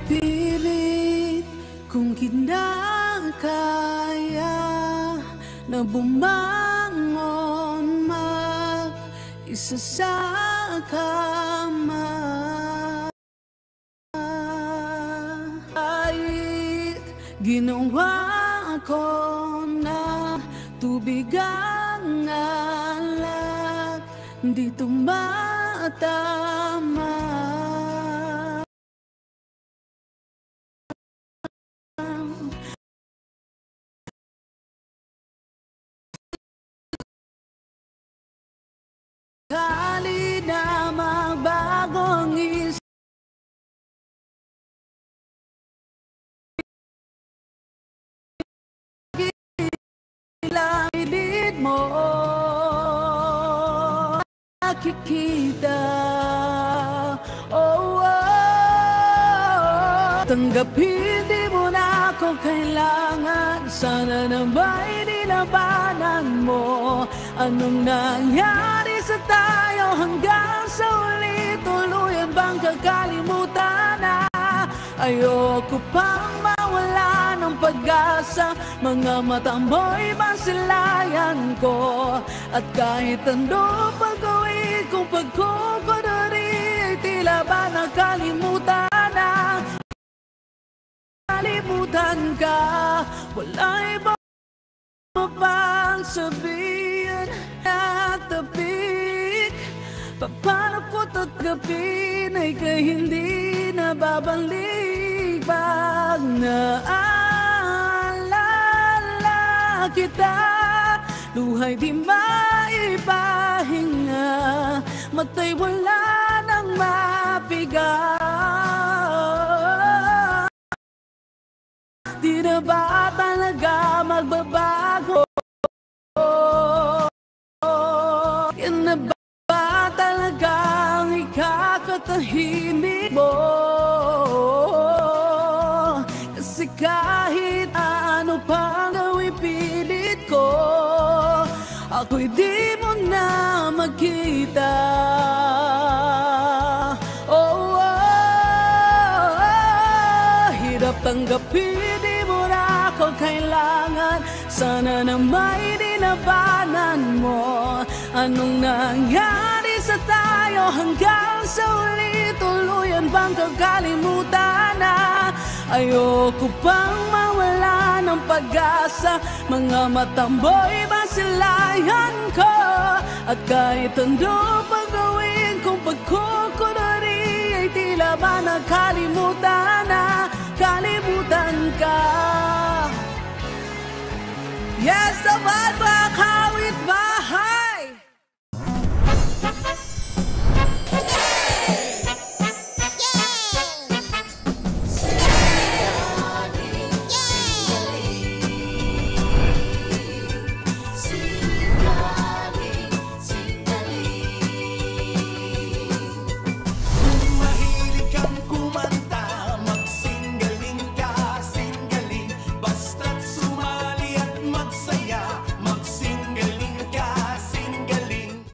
Pilit kung kinakaya na bumangon mag-isa sa kama. Kahit ginawa ko na tubig ang alak, di tumatama. Kali na magbagong isip, langit mo nakikita. Oh, oh. Tanggapin, di mo na ako kailangan. Sana na ba'y nilabanan mo? Anong nangyari sa tayo hanggang sa uli? Tuluyan bang kakalimutan na? Ayoko pang mawala ng pag-asa. Mga matang mo'y masilayan ko. At kahit ano pag-uwi kong pagkukunari, ay tila ba nakalimutan na? Kalimutan ka, wala ibang pang sabihin at tapik. Paano ko tatanggapin ay kay hindi na babalik? Pag naalala kita, luhay di maipahinga, matay wala nang mapiga. Di na ba talaga magbabago? Yan na ba talagang ikakatahimik mo? Kasi kahit ano pang gawin pilit ko, ako'y di mo na makita. Oh, oh, oh. Hirap tanggapin, di mo na ako kailangan. Sana na may dinabanan mo. Anong nangyari sa tayo hanggang sa uli? Tuluyan bang kakalimutan na? Ayoko pang mawala ng pag-asa. Mga matamboy masilayan ko. At kahit ano pag-gawin kong pagkukunari, ay tila ba nakalimutan na? Kalimutan ka. Yes, naman mga kawit bahay.